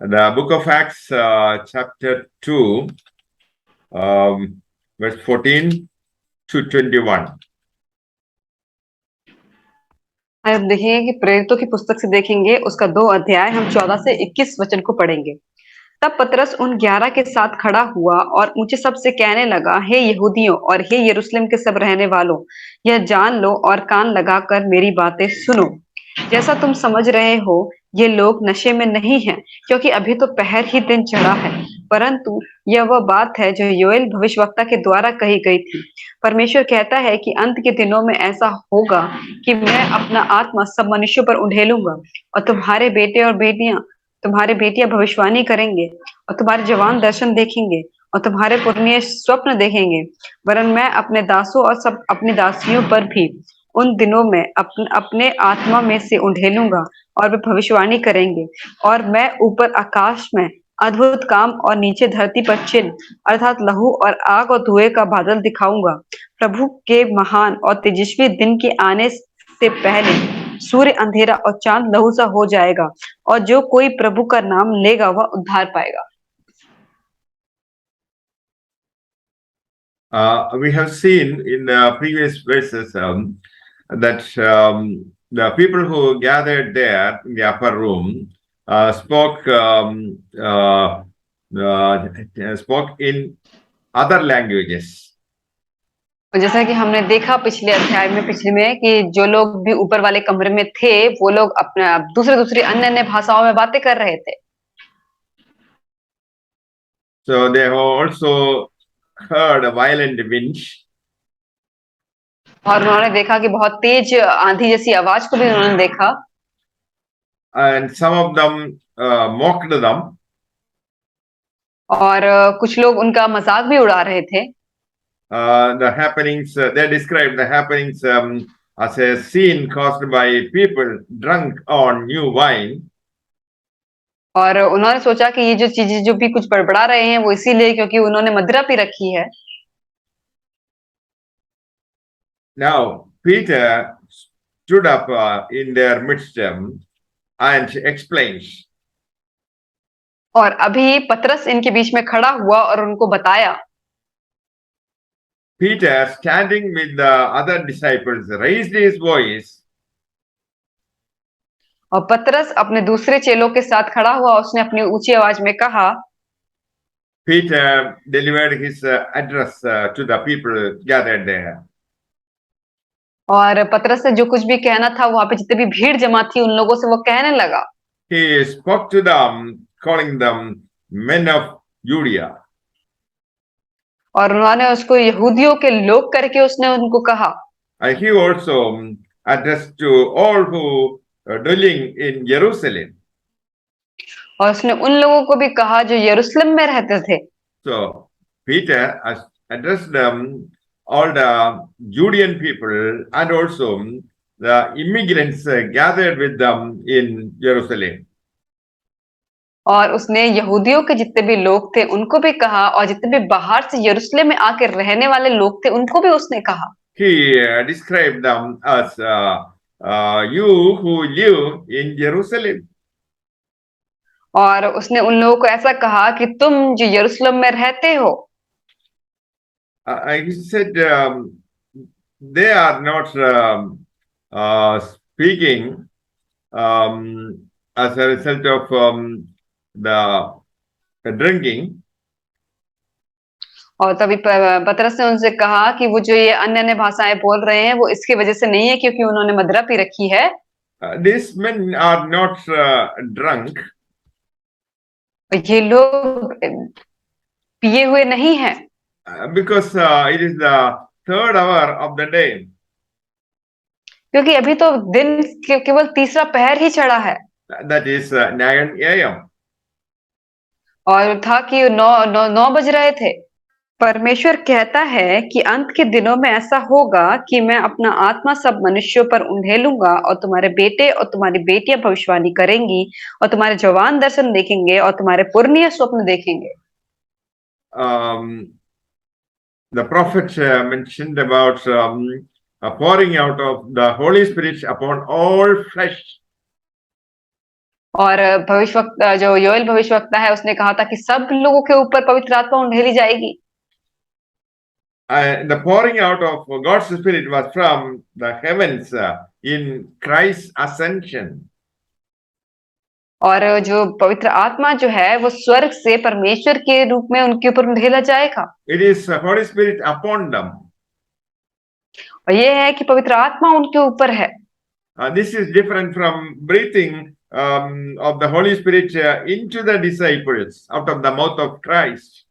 The book of Acts, chapter 2, verse 14 to 21. हम देखेंगे कि प्रेरितों की पुस्तक से देखेंगे उसका 2 अध्याय हम 14 से 21 वचन को पढ़ेंगे। तब पतरस उन 11 के साथ खड़ा हुआ और ऊंचे शब्द से कहने लगा, हे यहूदियों और हे यरूशलेम के सब रहने वालों, यह जान लो और कान लगाकर मेरी बातें सुनो। जैसा तुम समझ रहे हो, ये लोग नशे में नहीं हैं, क्योंकि अभी तो पहर ही दिन चढ़ा है, परंतु यह वह बात है जो योएल भविष्यवक्ता के द्वारा कही गई थी। परमेश्वर कहता है कि अंत के दिनों में ऐसा होगा कि मैं अपना आत्मा सब मनुष्यों पर उंडेलूंगा, और तुम्हारे बेटियां भविष्यवाणी करेंगे, और तुम्हारे जवान दर्शन देखेंगे, और तुम्हारे पुरनिये स्वप्न देखेंगे। वरन मैं अपने दासों और सब अपनी दासियों पर भी उन दिनों में अपने आत्मा में से उंडेलूंगा, और वे भविष्यवाणी करेंगे। और मैं ऊपर आकाश में अद्भुत काम और नीचे धरती पर चिन्ह अर्थात लहू और आग और धुएं का बादल दिखाऊंगा। प्रभु के महान और तेजस्वी दिन के आने से पहले सूर्य अंधेरा और चांद लहू सा हो जाएगा, और जो कोई प्रभु का नाम लेगा वह उद्धार पाएगा। We have seen in the previous verses that the people who gathered there in the upper room spoke in other languages. और जैसा कि हमने देखा पिछले अध्याय में पिछले में कि जो लोग भी ऊपर वाले कमरे में थे वो लोग अपने दूसरे दूसरी अन्य अन्य भाषाओं में बातें कर रहे थे। So they have also heard a violent wind. और उन्होंने देखा कि बहुत तेज आंधी जैसी आवाज को भी उन्होंने देखा। And some of them mocked them. और कुछ लोग उनका मजाक भी उड़ा रहे थे। The happenings, they described the happenings as a scene caused by people drunk on new wine. और उन्होंने सोचा कि ये जो चीजें जो भी कुछ बड़बड़ा रहे हैं वो इसीलिए क्योंकि उन्होंने मदिरा पी रखी है। Now Peter stood up in their midst and explains. और अभी पतरस इनके बीच में खड़ा हुआ और उनको बताया। Peter, standing with the other disciples, raised his voice. और पतरस अपने दूसरे चेलों के साथ खड़ा हुआ, उसने अपनी ऊंची आवाज में कहा। Peter delivered his address to the people gathered there. और पतरस से जो कुछ भी कहना था वहां पे जितनी भी भीड़ जमा थी उन लोगों से वो कहने लगा। He spoke to them, calling them men of Judea. और उन्होंने उसको यहूदियों के लोग करके उसने उनको कहा। And he also addressed to all who are dwelling in Jerusalem. और उसने उन लोगों को भी कहा जो यरूशलेम में रहते थे। So Peter addressed all the Judean people and also the immigrants gathered with them in Jerusalem. और उसने यहूदियों के जितने भी लोग थे उनको भी कहा, और जितने भी बाहर से यरूशलेम में आकर रहने वाले लोग थे उनको भी उसने कहा। He described them as you who live in Jerusalem. और उसने उन लोगों को ऐसा कहा कि तुम जो यरूशलेम में रहते हो। He said they are not speaking as a result of the drinking. और तभी पतरस ने उनसे कहा कि वो जो ये अन्य अन्य भाषाएं बोल रहे हैं वो इसकी वजह से नहीं है क्योंकि उन्होंने मदिरा पी रखी है। These men are not drunk. ये लोग पिए हुए नहीं हैं। Because it is the third hour of the day. क्योंकि अभी तो दिन केवल तीसरा पहर ही चढ़ा है। That is 9 a.m. और था कि 9 बज रहे थे। परमेश्वर कहता है कि अंत के दिनों में ऐसा होगा कि मैं अपना आत्मा सब मनुष्यों पर उंडेलूंगा, और तुम्हारे बेटे और तुम्हारी बेटियां भविष्यवाणी करेंगी, और तुम्हारे जवान दर्शन देखेंगे, और तुम्हारे पुरनिये स्वप्न देखेंगे। The prophet mentioned about pouring out of the Holy Spirit upon all flesh. और भविष्यवक्ता जो योएल भविष्यवक्ता है उसने कहा था कि सब लोगों के ऊपर पवित्र आत्मा उंडेली जाएगी। The pouring out of God's Spirit was from the heavens in Christ's ascension. और जो पवित्र आत्मा जो है वो स्वर्ग से परमेश्वर के रूप में उनके ऊपर उंडेला जाएगा। It is the Holy Spirit upon them. और ये है कि पवित्र आत्मा उनके ऊपर है। This is different from breathing of the Holy Spirit into the disciples out of the mouth of Christ.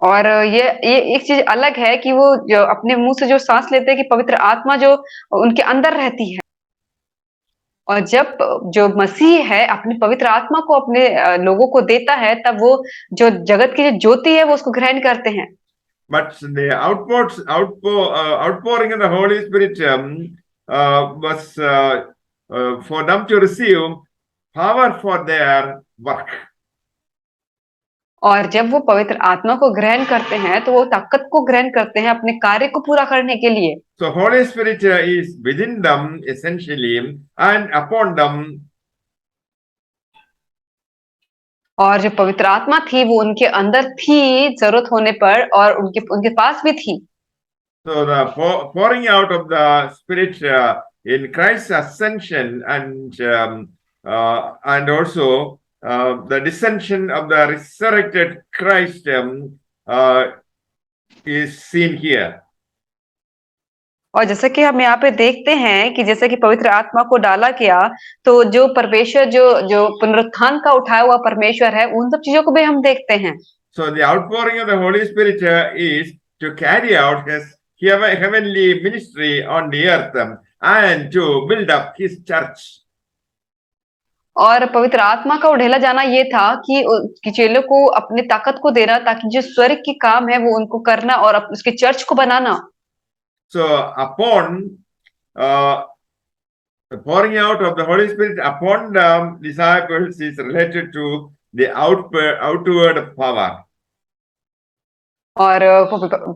और ये एक चीज अलग है कि वो जो अपने मुंह से जो सांस लेते हैं कि पवित्र आत्मा जो उनके अंदर रहती है, और जब जो मसीह है अपनी पवित्र आत्मा को अपने लोगों को देता है तब वो जो जगत की जो ज्योति है वो उसको ग्रहण करते हैं। But the outpouring of the Holy Spirit was for them to receive power for their work. और जब वो पवित्र आत्मा को ग्रहण करते हैं तो वो ताकत को ग्रहण करते हैं अपने कार्य को पूरा करने के लिए। So Holy Spirit is within them essentially and upon them. और जो पवित्र आत्मा थी वो उनके अंदर थी जरूरत होने पर, और उनके पास भी थी। So the pouring out of the Spirit in Christ's ascension and also the descension of the resurrected Christ is seen here. और जैसे कि हम यहाँ पे देखते हैं कि जैसे कि पवित्र आत्मा को डाला गया तो जो परमेश्वर जो जो पुनरुत्थान का उठाया हुआ परमेश्वर है उन सब चीजों को भी हम देखते हैं। So the outpouring of the Holy Spirit is to carry out his heavenly ministry on the earth and to build up his church. और पवित्र आत्मा का उड़ेला जाना ये था कि चेलों को अपनी ताकत को देना ताकि जो स्वर्ग की काम है वो उनको करना और उसके चर्च को बनाना। So upon the pouring out of the Holy Spirit upon the disciples is related to the outward power. और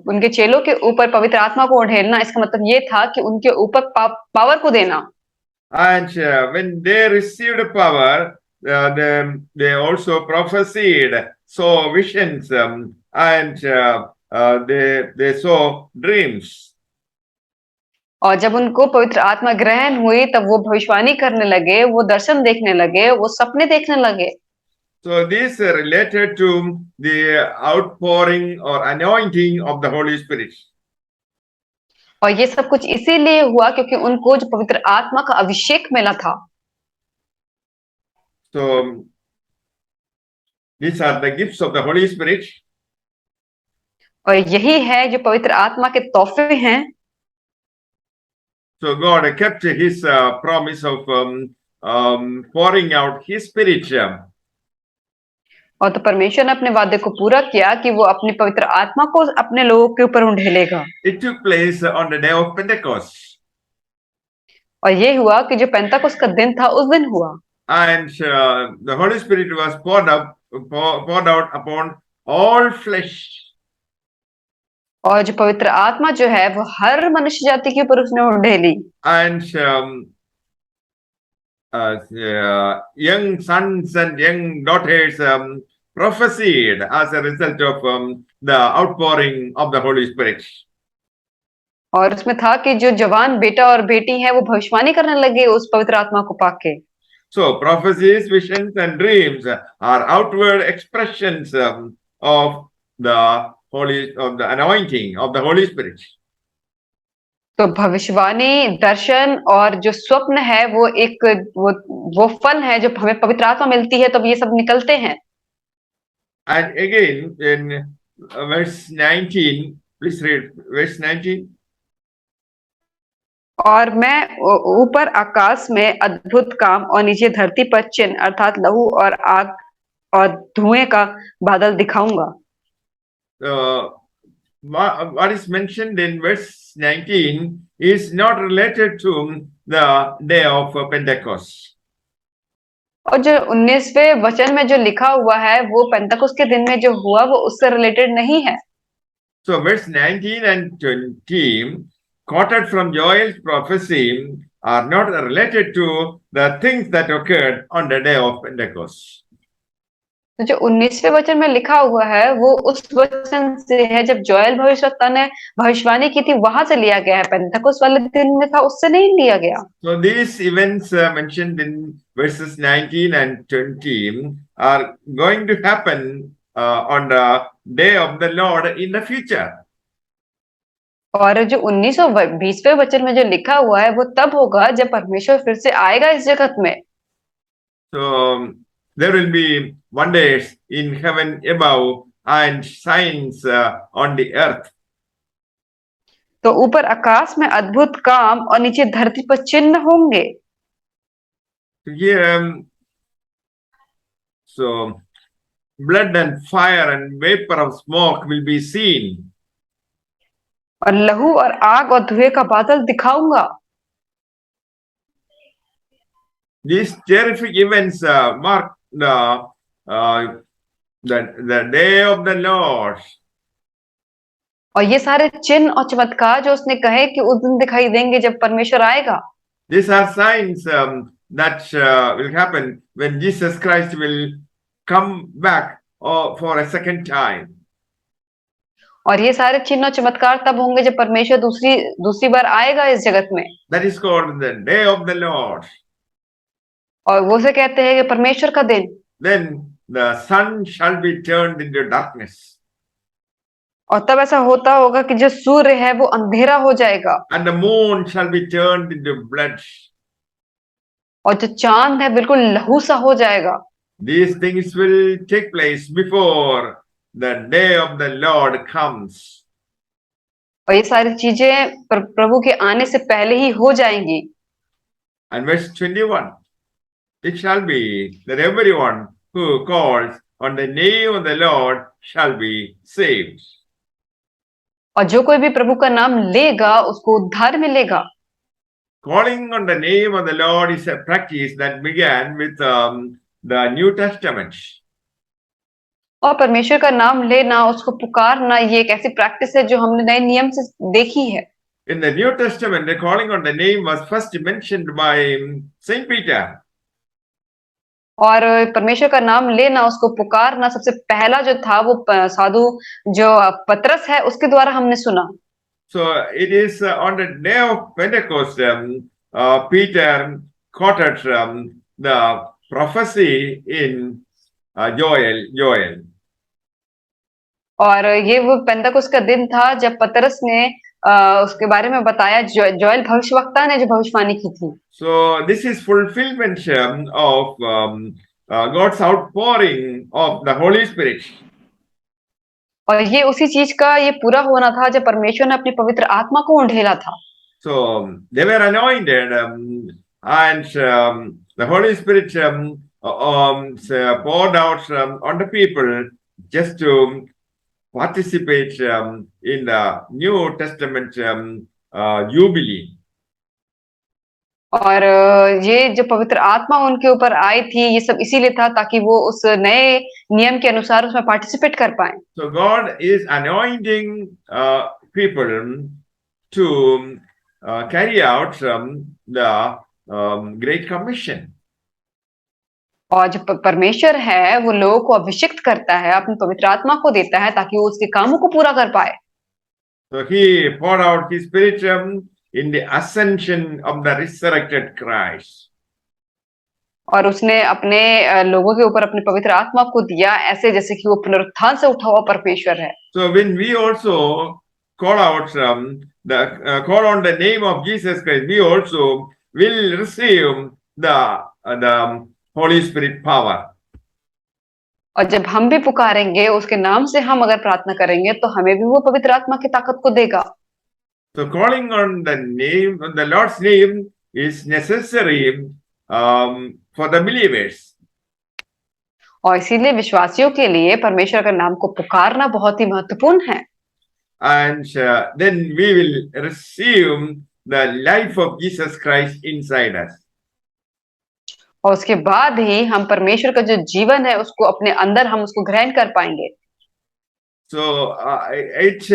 उनके चेलों के ऊपर पवित्र आत्मा को उड़ेलना इसका मतलब ये था कि उनके ऊपर पावर को देना। And when they received power, they also prophesied, saw visions, and they saw dreams. और जब उनको पवित्र आत्मा ग्रहण हुई तब वो भविष्यवाणी करने लगे, वो दर्शन देखने लगे, वो सपने देखने लगे। So this is related to the outpouring or anointing of the Holy Spirit. और ये सब कुछ इसीलिए हुआ क्योंकि उनको जो पवित्र आत्मा का अभिषेक मिला था। So these are the gifts of the Holy Spirit. और यही है जो पवित्र आत्मा के तोहफे हैं। So God kept his promise of pouring out his Spirit. और तो परमेश्वर ने अपने वादे को पूरा किया कि वो अपनी पवित्र आत्मा को अपने लोगों के ऊपर उंडेलेगा। It took place on the day of Pentecost. और ये हुआ कि जो पेंतकोस्त का दिन था उस दिन हुआ। And the Holy Spirit was poured out upon all flesh. और जो पवित्र आत्मा जो है वो हर मनुष्य जाति के ऊपर उसने उंडेली। And young sons and young daughters prophesied as a result of the outpouring of the Holy Spirit. और उसमें था कि जो जवान बेटा और बेटी है वो भविष्यवाणी करने लगे उस पवित्र आत्मा को पाके। So prophecies, visions, and dreams are outward expressions of the anointing of the Holy Spirit. तो भविष्यवाणी, दर्शन और जो स्वप्न है वो एक वो फल है जो हमें पवित्र आत्मा मिलती है तब ये सब निकलते हैं। And again in verse 19, please read verse 19. और मैं ऊपर आकाश में अद्भुत काम और नीचे धरती पर चिन्ह अर्थात लहू और आग और धुएं का बादल दिखाऊंगा। What is mentioned in verse 19 is not related to the day of Pentecost. और जो 19वें वचन में जो लिखा हुआ है वो पेंतकोस्त के दिन में जो हुआ वो उससे रिलेटेड नहीं है। So verse 19 and 20 quoted from Joel's prophecy are not related to the things that occurred on the day of Pentecost. तो जो 19वें वचन में लिखा हुआ है वो उस वचन से है जब जोएल भविष्यवक्ता ने भविष्यवाणी की थी, वहां से लिया गया है। पेंटेकोस्ट वाले दिन में था, उससे नहीं लिया गया। So these events mentioned in verses 19 and 20 are going to happen on the day of the Lord in the future. और जो 19 और 20वें वचन में जो लिखा हुआ है वो तब होगा जब परमेश्वर फिर से आएगा इस जगत में। So there will be wonders in heaven above and signs on the earth. तो ऊपर आकाश में अद्भुत काम और नीचे धरती पर चिन्ह होंगे। Here, so blood and fire and vapor of smoke will be seen. और लहू और आग और धुएं का बादल दिखाऊंगा। These terrific events mark uh, the day of the Lord. और ये सारे चिन्ह और चमत्कार जो उसने कहे कि उस दिन दिखाई देंगे जब परमेश्वर आएगा। These are signs that will happen when Jesus Christ will come back for a second time. और ये सारे चिन्ह और चमत्कार तब होंगे जब परमेश्वर दूसरी बार आएगा इस जगत में। That is called the day of the Lord. और वो से कहते हैं कि परमेश्वर का दिन। Then the sun shall be turned into darkness. और तब ऐसा होता होगा कि जो सूर्य है वो अंधेरा हो जाएगा। And the moon shall be turned into blood. और जो चांद है बिल्कुल लहू सा हो जाएगा। These things will take place before the day of the Lord comes. और ये सारी चीजें प्रभु के आने से पहले ही हो जाएंगी। And verse 21, it shall be that everyone who calls on the name of the Lord shall be saved. और जो कोई भी प्रभु का नाम लेगा उसको उद्धार मिलेगा। Calling on the name of the Lord is a practice that began with the New Testament. और परमेश्वर का नाम लेना, उसको पुकारना, ये एक ऐसी प्रैक्टिस है जो हमने नए नियम से देखी है। In the New Testament, the calling on the name was first mentioned by Saint Peter. और परमेश्वर का नाम लेना, उसको पुकारना सबसे पहला जो था वो साधु जो पतरस है उसके द्वारा हमने सुना। So it is on the day of Pentecost, Peter quoted the prophecy in Joel. और ये वो पेंतकुस्त का दिन था जब पतरस ने उसके बारे में बताया, जोएल भविष्यवक्ता ने जो भविष्यवाणी की थी। So this is fulfillment of God's outpouring of the Holy Spirit. और ये उसी चीज का ये पूरा होना था जब परमेश्वर ने अपनी पवित्र आत्मा को उंडेला था। So they were anointed and the Holy Spirit poured out on the people just to participate in the New Testament Jubilee. और ये जो पवित्र आत्मा उनके ऊपर आई थी, ये सब इसीलिए था ताकि वो उस नए नियम के अनुसार उसमें पार्टिसिपेट कर पाए। So God is anointing people to carry out the Great Commission. और जो परमेश्वर है वो लोगों को अभिषिक्त करता है, अपनी पवित्र आत्मा को देता है ताकि वो उसके कामों को पूरा कर पाए। So He poured out His Spirit in the ascension of the resurrected Christ. और उसने अपने लोगों के ऊपर अपनी पवित्र आत्मा को दिया, ऐसे जैसे कि वो पुनरुत्थान से उठा हुआ परमेश्वर है। So when we also call out call on the name of Jesus Christ, we also will receive the Holy Spirit power. और जब हम भी पुकारेंगे, उसके नाम से हम अगर प्रार्थना करेंगे तो हमें भी वो पवित्र आत्मा की ताकत को देगा। So calling on the name, on the Lord's name is necessary for the believers. और इसीलिए विश्वासियों के लिए परमेश्वर के नाम को पुकारना बहुत ही महत्वपूर्ण है। And then we will receive the life of Jesus Christ inside us. और उसके बाद ही हम परमेश्वर का जो जीवन है उसको अपने अंदर हम उसको ग्रहण कर पाएंगे। So it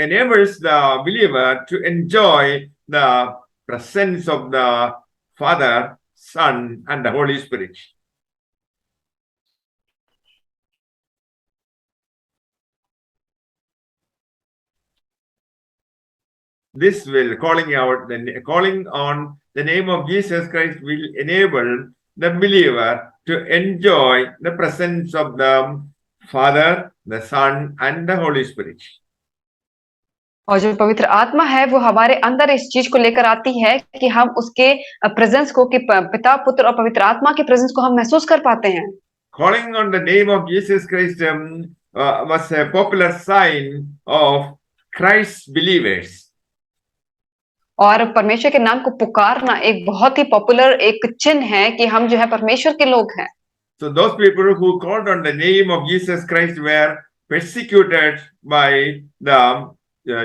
enables the believer to enjoy the presence of the Father, Son, and the Holy Spirit. This will calling on the name of Jesus Christ will enable the believer to enjoy the presence of the Father, the Son, and the Holy Spirit. और जो पवित्र आत्मा है वो हमारे अंदर इस चीज को लेकर आती है कि हम उसके प्रेजेंस को कि पिता पुत्र और पवित्र आत्मा के प्रेजेंस को हम महसूस कर पाते हैं. Calling on the name of Jesus Christ was a popular sign of Christ's believers. और परमेश्वर के नाम को पुकारना एक बहुत ही पॉपुलर एक चिन्ह है कि हम जो है परमेश्वर के लोग हैं. So those people who called on the name of Jesus Christ were persecuted by the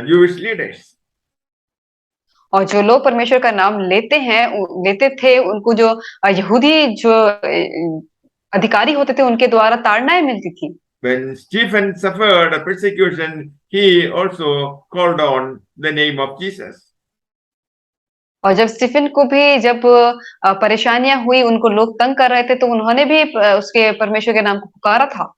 Jewish leaders. और जो लोग परमेश्वर का नाम लेते थे उनको जो यहूदी जो अधिकारी होते थे उनके द्वारा ताड़नाएं मिलती थी. When Stephen suffered a persecution, he also called on the name of Jesus. और जब स्टीफन को भी जब परेशानियां हुई उनको लोग तंग कर रहे थे तो उन्होंने भी उसके परमेश्वर के नाम को पुकारा था.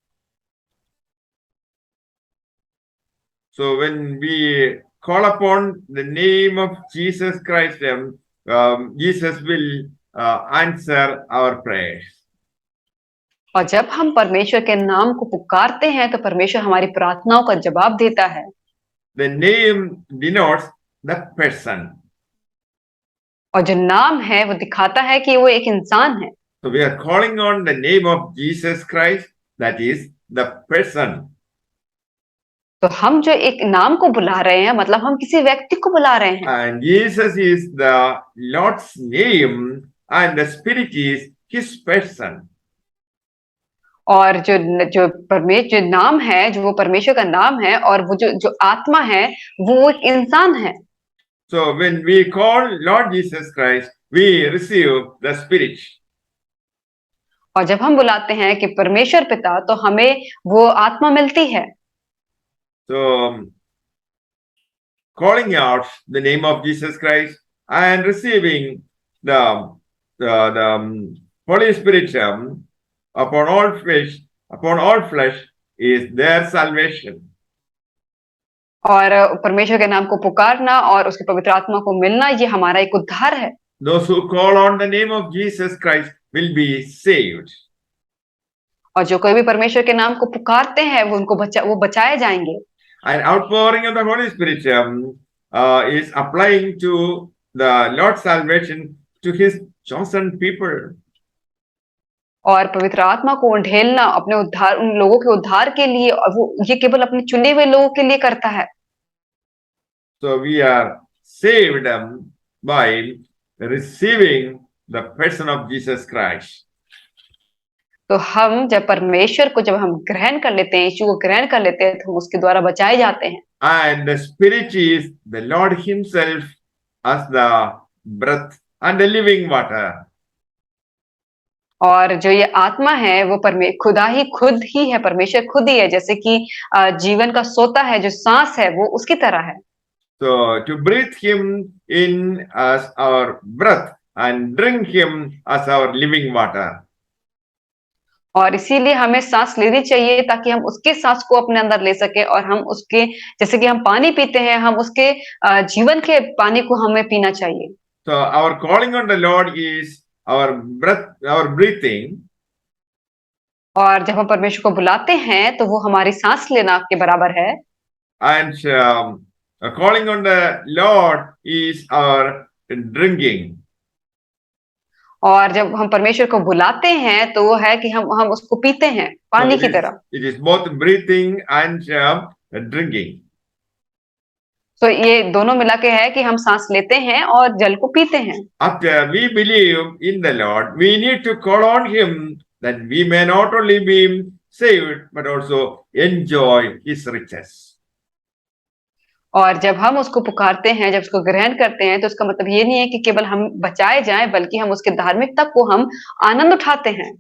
So when we call upon the name of Jesus Christ, Jesus will answer our prayers. और जब हम परमेश्वर के नाम को पुकारते हैं तो परमेश्वर हमारी प्रार्थनाओं का जवाब देता है. The name denotes the person. और जो नाम है वो दिखाता है कि वो एक इंसान है. So we are calling on the name of Jesus Christ, that is the person. तो हम जो एक नाम को बुला रहे हैं मतलब हम किसी व्यक्ति को बुला रहे हैं. And Jesus is the Lord's name and the Spirit is his person. और जो नाम है जो वो परमेश्वर का नाम है और वो जो आत्मा है वो एक इंसान है. So when we call Lord Jesus Christ, we receive the Spirit. और जब हम बुलाते हैं कि परमेश्वर पिता तो हमें वो आत्मा मिलती है. So calling out the name of Jesus Christ and receiving the Holy Spirit upon all flesh is their salvation. और परमेश्वर के नाम को पुकारना और उसके पवित्र आत्मा को मिलना ये हमारा एक उद्धार है. Those who call on the name of Jesus Christ will be saved. और जो कोई भी परमेश्वर के नाम को पुकारते हैं वो बचाए जाएंगे. And outpouring of the Holy Spirit is applying to the Lord's salvation to his chosen people. और पवित्र आत्मा को ढेलना अपने उद्धार उन लोगों के उद्धार के लिए और वो ये केवल अपने चुने हुए लोगों के लिए करता है. So we are saved by receiving the person of Jesus Christ. तो हम जब परमेश्वर को जब हम ग्रहण कर लेते हैं यीशु को ग्रहण कर लेते हैं तो हम उसके द्वारा बचाए जाते हैं. And the Spirit is the Lord himself as the breath and the living water. और जो ये आत्मा है वो खुद ही है परमेश्वर खुद ही है जैसे कि जीवन का सोता है जो सांस है वो उसकी तरह है. So to breathe him in as our breath and drink him as our living water. और इसीलिए हमें सांस लेनी चाहिए ताकि हम उसके सांस को अपने अंदर ले सके और हम उसके जैसे कि हम पानी पीते हैं हम उसके जीवन के पानी को हमें पीना चाहिए. So our calling on the Lord is our breath, our breathing. और जब हम परमेश्वर को बुलाते हैं तो वो हमारी सांस लेना के बराबर है. And calling on the Lord is our drinking. और जब हम परमेश्वर को बुलाते हैं तो वो है कि हम उसको पीते हैं पानी की तरह. It is both breathing and drinking. तो ये दोनों मिला के है कि हम सांस लेते हैं और जल को पीते हैं. After we believe in the Lord, we need to call on him that we may not only be saved but also enjoy his riches. और जब हम उसको पुकारते हैं जब उसको ग्रहण करते हैं तो उसका मतलब ये नहीं है कि केवल हम बचाए जाएं बल्कि हम उसके धार्मिकता को हम आनंद उठाते हैं.